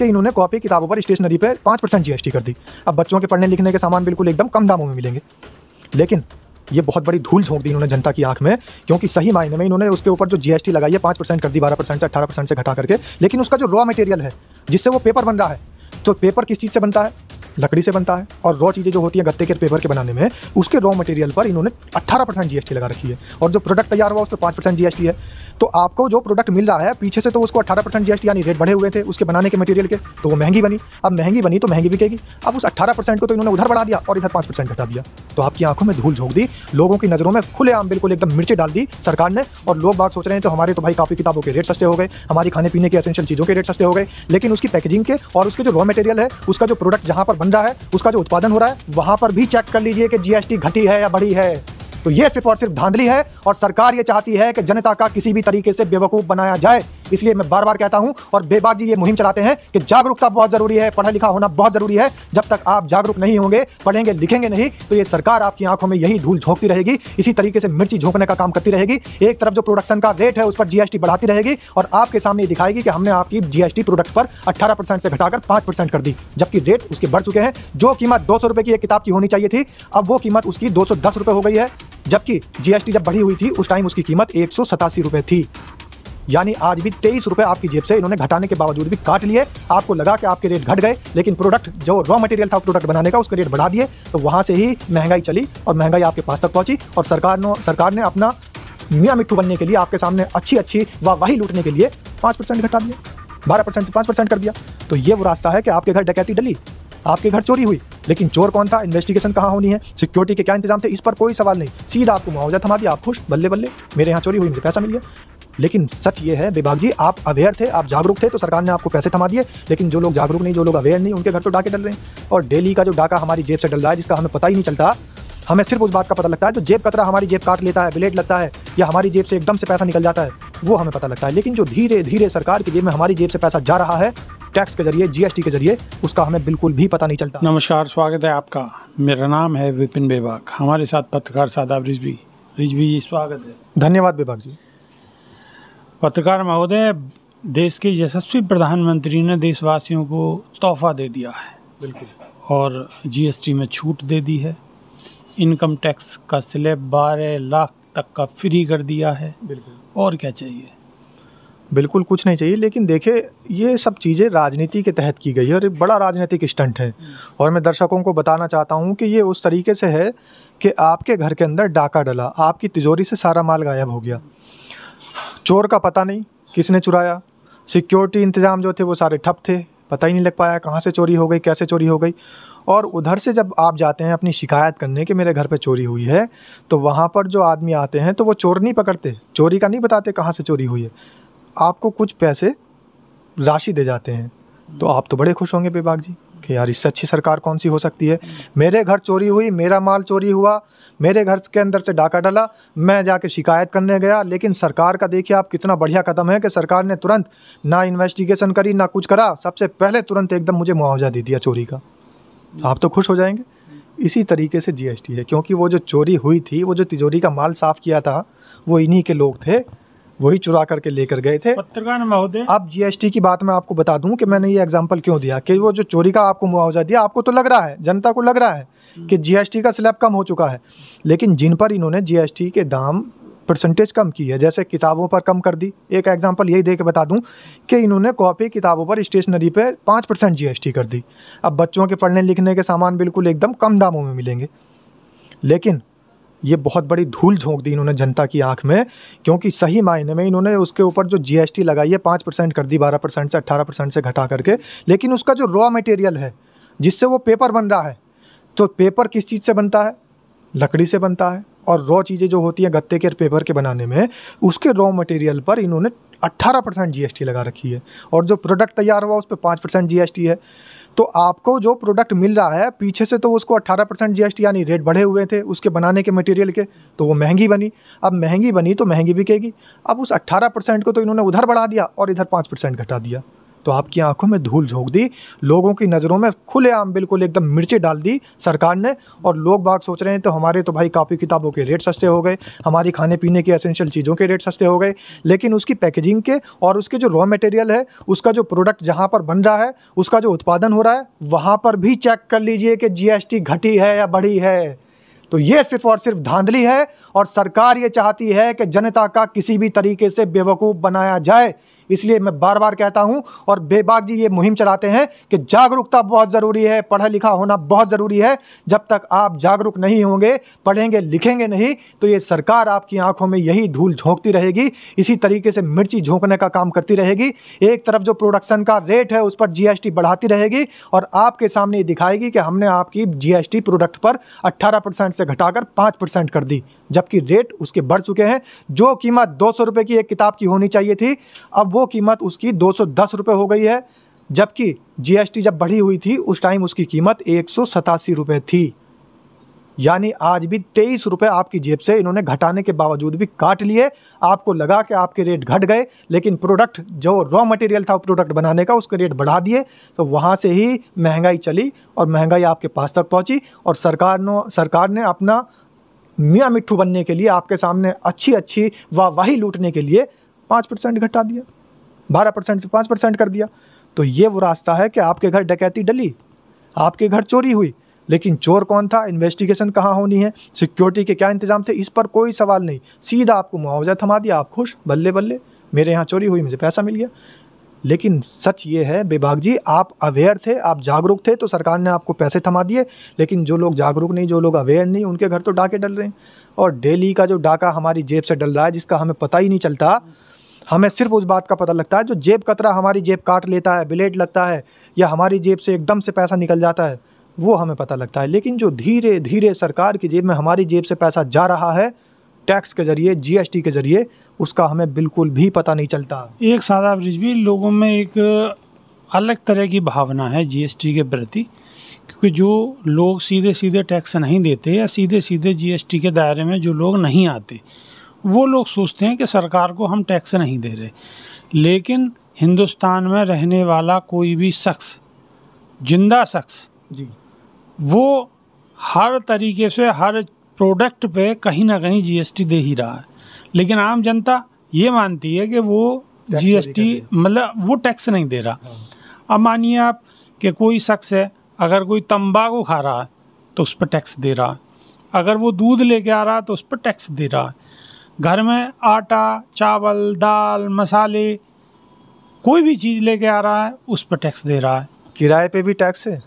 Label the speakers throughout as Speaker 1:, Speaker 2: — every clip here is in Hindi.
Speaker 1: कि इन्होंने कॉपी किताबों पर स्टेशनरी पे 5% जीएसटी कर दी। अब बच्चों के पढ़ने लिखने के सामान बिल्कुल एकदम कम दामों में मिलेंगे। लेकिन ये बहुत बड़ी धूल झोंक दी इन्होंने जनता की आंख में, क्योंकि सही मायने में इन्होंने उसके ऊपर जो जीएसटी लगाई है 5% कर दी, 12% से 18% से घटा करके। लेकिन उसका जो रॉ मटेरियल है जिससे वो पेपर बन रहा है, तो पेपर किस चीज़ से बनता है? लकड़ी से बनता है। और रॉ चीज़ें जो होती हैं गत्ते के पेपर के बनाने में, उसके रॉ मटेरियल पर इन्होंने 18% जीएसटी लगा रखी है। और जो प्रोडक्ट तैयार हुआ उस पर 5% जीएसटी है। तो आपको जो प्रोडक्ट मिल रहा है पीछे से, तो उसको 18% जीएसटी, यानी रेट बढ़े हुए थे उसके बनाने के मटेरियल के, तो वो महंगी बनी। अब महंगी बनी तो महंगी बिकेगी। अब उस 18% को तो इन्होंने उधर बढ़ा दिया और इधर 5% घटा दिया। तो आपकी आंखों में धूल झोंक दी, लोगों की नज़रों में खुलेआम बिल्कुल एकदम मिर्ची डाल दी सरकार ने। और लोग बात सोच रहे हैं तो हमारे तो भाई कॉपी किताबों के रेट सस्ते हो गए, हमारी खाने पीने के एसेंशियल चीज़ों के रेट सस्ते हो गए। लेकिन उसकी पैकेजिंग के और उसके जो रॉ मटेरियल है, उसका जो प्रोडक्ट जहाँ पर बन रहा है, उसका जो उत्पादन हो रहा है, वहाँ पर भी चेक कर लीजिए कि जीएसटी घटी है या बढ़ी है। तो ये सिर्फ और सिर्फ धांधली है और सरकार ये चाहती है कि जनता का किसी भी तरीके से बेवकूफ़ बनाया जाए। इसलिए मैं बार बार कहता हूं, और बेबाक जी ये मुहिम चलाते हैं कि जागरूकता बहुत ज़रूरी है, पढ़ा लिखा होना बहुत ज़रूरी है। जब तक आप जागरूक नहीं होंगे, पढ़ेंगे लिखेंगे नहीं, तो ये सरकार आपकी आंखों में यही धूल झोंकती रहेगी, इसी तरीके से मिर्ची झोंकने का काम करती रहेगी। एक तरफ जो प्रोडक्शन का रेट है उस पर जीएसटी बढ़ाती रहेगी और आपके सामने दिखाएगी कि हमने आपकी जीएसटी प्रोडक्ट पर 18% से घटाकर 5% कर दी, जबकि रेट उसके बढ़ चुके हैं। जो कीमत 200 रुपये की एक किताब की होनी चाहिए थी, अब वो कीमत उसकी 210 रुपये हो गई है, जबकि जीएसटी जब बढ़ी हुई थी उस टाइम उसकी कीमत 187 रुपये थी। यानी आज भी 23 रुपये आपकी जेब से इन्होंने घटाने के बावजूद भी काट लिए। आपको लगा कि आपके रेट घट गए, लेकिन प्रोडक्ट जो रॉ मटेरियल था प्रोडक्ट बनाने का, उसके रेट बढ़ा दिए। तो वहाँ से ही महंगाई चली और महंगाई आपके पास तक पहुँची। और सरकार ने अपना मियाँ मिट्ठू बनने के लिए, आपके सामने अच्छी वाहवाही लूटने के लिए 5% घटा दिया, 12% से 5% कर दिया। तो ये वो रास्ता है कि आपके घर डकैती डली, आपके घर चोरी हुई, लेकिन चोर कौन था, इन्वेस्टिगेशन कहाँ होनी है, सिक्योरिटी के क्या इंतजाम थे, इस पर कोई सवाल नहीं। सीधा आपको मुआवजा थमा दिया, आप खुश, बल्ले बल्ले, मेरे यहाँ चोरी हुई, मुझे पैसा मिल गया। लेकिन सच ये है बेबाक जी, आप अवेयर थे, आप जागरूक थे, तो सरकार ने आपको पैसे थमा दिए। लेकिन जो लोग जागरूक नहीं, जो लोग अवेयर नहीं, उनके घर तो डाके डल रहे हैं। और डेली का जो डाका हमारी जेब से डल रहा है, जिसका हमें पता ही नहीं चलता, हमें सिर्फ उस बात का पता लगता है जो जेब कतरा हमारी जेब काट लेता है, ब्लेड लगता है, या हमारी जेब से एकदम से पैसा निकल जाता है, वो हमें पता लगता है। लेकिन जो धीरे धीरे सरकार की जेब में हमारी जेब से पैसा जा रहा है टैक्स के जरिए, जीएसटी के जरिए, उसका हमें बिल्कुल भी पता नहीं चलता।
Speaker 2: नमस्कार, स्वागत है आपका। मेरा नाम है विपिन बेबाक, हमारे साथ पत्रकार सादाब रिजवी जी, स्वागत है।
Speaker 1: धन्यवाद बेबाक जी।
Speaker 2: पत्रकार महोदय, देश के यशस्वी प्रधानमंत्री ने देशवासियों को तोहफा दे दिया है,
Speaker 1: बिल्कुल,
Speaker 2: और जीएसटी में छूट दे दी है। इनकम टैक्स का स्लैब 12 लाख तक का फ्री कर दिया है।
Speaker 1: बिल्कुल,
Speaker 2: और क्या चाहिए?
Speaker 1: बिल्कुल कुछ नहीं चाहिए। लेकिन देखिए, ये सब चीज़ें राजनीति के तहत की गई है और एक बड़ा राजनीतिक स्टंट है। और मैं दर्शकों को बताना चाहता हूँ कि ये उस तरीके से है कि आपके घर के अंदर डाका डला, आपकी तिजोरी से सारा माल गायब हो गया, चोर का पता नहीं किसने चुराया, सिक्योरिटी इंतज़ाम जो थे वो सारे ठप थे, पता ही नहीं लग पाया कहाँ से चोरी हो गई, कैसे चोरी हो गई। और उधर से जब आप जाते हैं अपनी शिकायत करने कि मेरे घर पे चोरी हुई है, तो वहाँ पर जो आदमी आते हैं तो वो चोर नहीं पकड़ते, चोरी का नहीं बताते कहाँ से चोरी हुई है, आपको कुछ पैसे राशि दे जाते हैं। तो आप तो बड़े खुश होंगे बेबाक जी कि यार इससे अच्छी सरकार कौन सी हो सकती है। मेरे घर चोरी हुई, मेरा माल चोरी हुआ, मेरे घर के अंदर से डाका डला, मैं जाके शिकायत करने गया। लेकिन सरकार का देखिए आप कितना बढ़िया कदम है कि सरकार ने तुरंत ना इन्वेस्टिगेशन करी, ना कुछ करा, सबसे पहले तुरंत एकदम मुझे मुआवजा दे दिया चोरी का। आप तो खुश हो जाएंगे। इसी तरीके से जीएसटी है, क्योंकि वो जो चोरी हुई थी, वो जो तिजोरी का माल साफ़ किया था, वो इन्हीं के लोग थे, वही चुरा करके लेकर गए थे।
Speaker 2: पत्रकार महोदय,
Speaker 1: अब जीएसटी की बात मैं आपको बता दूं कि मैंने ये एग्जांपल क्यों दिया कि वो जो चोरी का आपको मुआवजा दिया, आपको तो लग रहा है, जनता को लग रहा है कि जीएसटी का स्लैब कम हो चुका है। लेकिन जिन पर इन्होंने जीएसटी के दाम परसेंटेज कम की है, जैसे किताबों पर कम कर दी, एक एग्जांपल यही दे के बता दूं कि इन्होंने कॉपी किताबों पर स्टेशनरी पे 5% जीएसटी कर दी। अब बच्चों के पढ़ने लिखने के सामान बिल्कुल एकदम कम दामों में मिलेंगे। लेकिन ये बहुत बड़ी धूल झोंक दी इन्होंने जनता की आंख में, क्योंकि सही मायने में इन्होंने उसके ऊपर जो जीएसटी लगाई है 5% कर दी, 12% से 18% से घटा करके। लेकिन उसका जो रॉ मटेरियल है जिससे वो पेपर बन रहा है, तो पेपर किस चीज़ से बनता है, लकड़ी से बनता है। और रॉ चीज़ें जो होती हैं गत्ते के पेपर के बनाने में, उसके रॉ मटेरियल पर इन्होंने 18% जीएसटी लगा रखी है। और जो प्रोडक्ट तैयार हुआ उस पर 5% जीएसटी है। तो आपको जो प्रोडक्ट मिल रहा है पीछे से, तो उसको 18% जीएसटी, यानी रेट बढ़े हुए थे उसके बनाने के मटेरियल के, तो वो महंगी बनी। अब महंगी बनी तो महंगी बिकेगी। अब उस 18% को तो इन्होंने उधर बढ़ा दिया और इधर 5% घटा दिया। तो आपकी आंखों में धूल झोंक दी, लोगों की नज़रों में खुलेआम बिल्कुल एकदम मिर्ची डाल दी सरकार ने। और लोग बाग सोच रहे हैं तो हमारे तो भाई कॉपी किताबों के रेट सस्ते हो गए, हमारी खाने पीने की एसेंशियल चीज़ों के रेट सस्ते हो गए, लेकिन उसकी पैकेजिंग के और उसके जो रॉ मटेरियल है, उसका जो प्रोडक्ट जहाँ पर बन रहा है, उसका जो उत्पादन हो रहा है, वहाँ पर भी चेक कर लीजिए कि जीएसटी घटी है या बढ़ी है। तो ये सिर्फ और सिर्फ धांधली है और सरकार ये चाहती है कि जनता का किसी भी तरीके से बेवकूफ़ बनाया जाए। इसलिए मैं बार बार कहता हूं और बेबाक जी ये मुहिम चलाते हैं कि जागरूकता बहुत ज़रूरी है, पढ़ा लिखा होना बहुत ज़रूरी है। जब तक आप जागरूक नहीं होंगे, पढ़ेंगे लिखेंगे नहीं, तो ये सरकार आपकी आंखों में यही धूल झोंकती रहेगी, इसी तरीके से मिर्ची झोंकने का काम करती रहेगी। एक तरफ जो प्रोडक्शन का रेट है उस पर जीएसटी बढ़ाती रहेगी और आपके सामने दिखाएगी कि हमने आपकी जीएसटी प्रोडक्ट पर 18% से घटाकर 5% कर दी, जबकि रेट उसके बढ़ चुके हैं। जो कीमत 200 रुपये की एक किताब की होनी चाहिए थी, अब वो कीमत उसकी 210 रुपये हो गई है, जबकि जीएसटी जब बढ़ी हुई थी उस टाइम उसकी कीमत 187 रुपये थी। यानी आज भी 23 रुपये आपकी जेब से इन्होंने घटाने के बावजूद भी काट लिए। आपको लगा कि आपके रेट घट गए, लेकिन प्रोडक्ट जो रॉ मटेरियल था प्रोडक्ट बनाने का, उसके रेट बढ़ा दिए। तो वहाँ से ही महंगाई चली और महंगाई आपके पास तक पहुँची और सरकार ने अपना मियाँ मिट्ठू बनने के लिए आपके सामने अच्छी वाहवाही लूटने के लिए 5% घटा दिया, 12% से 5% कर दिया। तो ये वो रास्ता है कि आपके घर डकैती डली, आपके घर चोरी हुई, लेकिन चोर कौन था, इन्वेस्टिगेशन कहाँ होनी है, सिक्योरिटी के क्या इंतजाम थे, इस पर कोई सवाल नहीं। सीधा आपको मुआवजा थमा दिया, आप खुश, बल्ले बल्ले, मेरे यहाँ चोरी हुई, मुझे पैसा मिल गया। लेकिन सच ये है बेबाक जी, आप अवेयर थे, आप जागरूक थे तो सरकार ने आपको पैसे थमा दिए। लेकिन जो लोग जागरूक नहीं, जो लोग अवेयर नहीं, उनके घर तो डाके डल रहे हैं। और डेली का जो डाका हमारी जेब से डल रहा है, जिसका हमें पता ही नहीं चलता, हमें सिर्फ उस बात का पता लगता है जो जेब कतरा हमारी जेब काट लेता है, ब्लेड लगता है, या हमारी जेब से एकदम से पैसा निकल जाता है, वो हमें पता लगता है। लेकिन जो धीरे धीरे सरकार की जेब में हमारी जेब से पैसा जा रहा है टैक्स के जरिए, जीएसटी के जरिए, उसका हमें बिल्कुल भी पता नहीं चलता।
Speaker 2: एक सादा रिजवी, लोगों में एक अलग तरह की भावना है जीएसटी के प्रति, क्योंकि जो लोग सीधे सीधे टैक्स नहीं देते या सीधे सीधे जीएसटी के दायरे में जो लोग नहीं आते, वो लोग सोचते हैं कि सरकार को हम टैक्स नहीं दे रहे। लेकिन हिंदुस्तान में रहने वाला कोई भी शख्स, जिंदा शख्स
Speaker 1: जी, वो
Speaker 2: हर तरीके से हर प्रोडक्ट पे कहीं ना कहीं जीएसटी दे ही रहा है। लेकिन आम जनता ये मानती है कि वो जीएसटी मतलब वो टैक्स नहीं दे रहा। अब मानिए आप कि कोई शख्स है, अगर कोई तंबाकू खा रहा है तो उस पर टैक्स दे रहा है, अगर वो दूध लेके आ रहा है तो उस पर टैक्स दे रहा है, घर में आटा, चावल, दाल, मसाले, कोई भी चीज़ लेके आ रहा है उस पर टैक्स दे रहा है।
Speaker 1: किराए पे भी टैक्स है।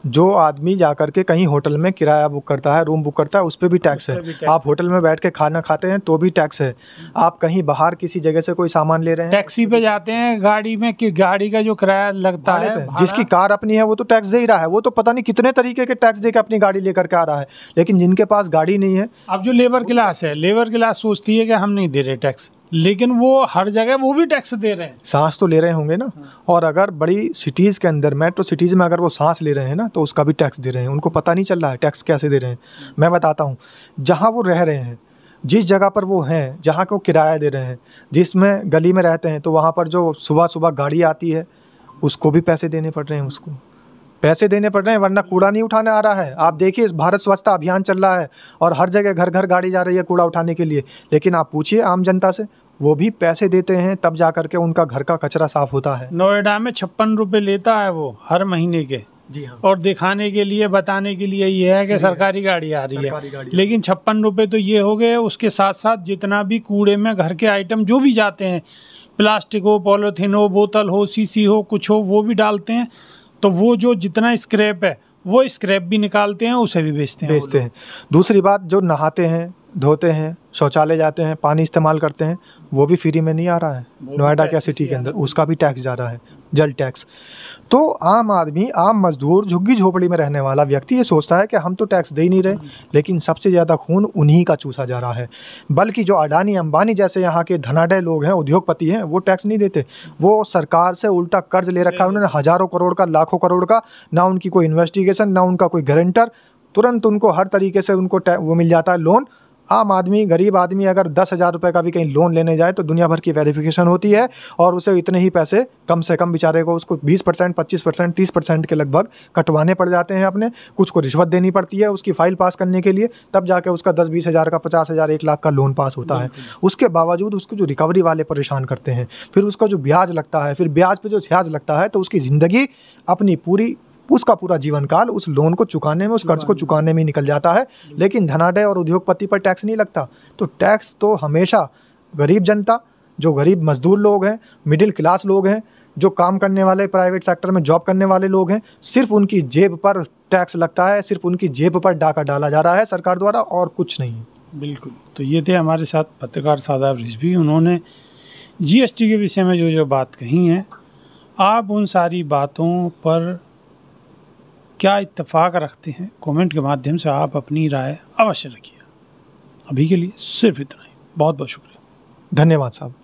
Speaker 1: जो आदमी जाकर के कहीं होटल में किराया बुक करता है, रूम बुक करता है, उस पर भी टैक्स है। आप होटल में बैठ के खाना खाते हैं तो भी टैक्स है। आप कहीं बाहर किसी जगह से कोई सामान ले रहे हैं,
Speaker 2: टैक्सी पे जाते हैं, गाड़ी में कि गाड़ी का जो किराया लगता है,
Speaker 1: जिसकी कार अपनी है वो तो टैक्स दे ही रहा है, वो तो पता नहीं कितने तरीके के टैक्स दे के अपनी गाड़ी लेकर के आ रहा है। लेकिन जिनके पास गाड़ी नहीं है,
Speaker 2: अब जो लेबर क्लास है, लेबर क्लास सोचती है कि हम नहीं दे रहे टैक्स, लेकिन वो हर जगह वो भी टैक्स दे रहे हैं।
Speaker 1: सांस तो ले रहे होंगे ना। और अगर बड़ी सिटीज़ के अंदर, मेट्रो सिटीज़ में अगर वो सांस ले रहे हैं ना, तो उसका भी टैक्स दे रहे हैं। उनको पता नहीं चल रहा है टैक्स कैसे दे रहे हैं। मैं बताता हूँ, जहाँ वो रह रहे हैं, जिस जगह पर वो हैं, जहाँ को किराया दे रहे हैं, जिसमें गली में रहते हैं, तो वहाँ पर जो सुबह सुबह गाड़ी आती है उसको भी पैसे देने पड़ रहे हैं, उसको पैसे देने पड़ रहे हैं, वरना कूड़ा नहीं उठाने आ रहा है। आप देखिए, भारत स्वच्छता अभियान चल रहा है और हर जगह घर घर गाड़ी जा रही है कूड़ा उठाने के लिए, लेकिन आप पूछिए आम जनता से, वो भी पैसे देते हैं तब जा करके उनका घर का कचरा साफ होता है।
Speaker 2: नोएडा में 56 रुपये लेता है वो हर महीने के।
Speaker 1: जी हाँ।
Speaker 2: और दिखाने के लिए, बताने के लिए ये है कि सरकारी गाड़ी आ रही है, लेकिन 56 रुपये तो ये हो गए। उसके साथ साथ जितना भी कूड़े में घर के आइटम जो भी जाते हैं, प्लास्टिक हो, पॉलीथीन हो, बोतल हो, शीशी हो, कुछ हो, वो भी डालते हैं। तो वो जो जितना स्क्रैप है वो स्क्रैप भी निकालते हैं, उसे भी बेचते हैं।
Speaker 1: दूसरी बात, जो नहाते हैं, धोते हैं, शौचालय जाते हैं, पानी इस्तेमाल करते हैं, वो भी फ्री में नहीं आ रहा है। नोएडा क्या सिटी के अंदर उसका भी टैक्स जा रहा है, जल टैक्स। तो आम आदमी, आम मजदूर, झुग्गी झोपड़ी में रहने वाला व्यक्ति ये सोचता है कि हम तो टैक्स दे ही नहीं रहे, लेकिन सबसे ज़्यादा खून उन्हीं का चूसा जा रहा है। बल्कि जो अडानी अंबानी जैसे यहाँ के धनाढ़ लोग हैं, उद्योगपति हैं, वो टैक्स नहीं देते। वो सरकार से उल्टा कर्ज ले रखा है उन्होंने, हज़ारों करोड़ का, लाखों करोड़ का। ना उनकी कोई इन्वेस्टिगेशन, ना उनका कोई गारंटर, तुरंत उनको हर तरीके से उनको वो मिल जाता है लोन, आम आदमी, गरीब आदमी अगर 10,000 रुपये का भी कहीं लोन लेने जाए तो दुनिया भर की वेरिफिकेशन होती है और उसे इतने ही पैसे कम से कम बेचारे को उसको 20%, 25%, 30% के लगभग कटवाने पड़ जाते हैं अपने। कुछ को रिश्वत देनी पड़ती है उसकी फ़ाइल पास करने के लिए, तब जाके उसका 10-20 हज़ार का, 50,000, 1 लाख का लोन पास होता है। उसके बावजूद उसको जो रिकवरी वाले परेशान करते हैं, फिर उसका जो ब्याज लगता है, फिर ब्याज पे जो ब्याज लगता है, तो उसकी ज़िंदगी अपनी उसका पूरा जीवन काल उस लोन को चुकाने में, उस कर्ज को चुकाने में ही निकल जाता है। लेकिन धनाढ्य और उद्योगपति पर टैक्स नहीं लगता। तो टैक्स तो हमेशा गरीब जनता, जो गरीब मजदूर लोग हैं, मिडिल क्लास लोग हैं, जो काम करने वाले, प्राइवेट सेक्टर में जॉब करने वाले लोग हैं, सिर्फ उनकी जेब पर टैक्स लगता है, सिर्फ उनकी जेब पर डाका डाला जा रहा है सरकार द्वारा, और कुछ नहीं।
Speaker 2: बिल्कुल। तो ये थे हमारे साथ पत्रकार शादाब रिजवी। उन्होंने GST के विषय में जो बात कही है, आप उन सारी बातों पर क्या इत्तेफाक रखते हैं, कमेंट के माध्यम से आप अपनी राय अवश्य रखिए। अभी के लिए सिर्फ इतना ही। बहुत बहुत शुक्रिया।
Speaker 1: धन्यवाद साहब।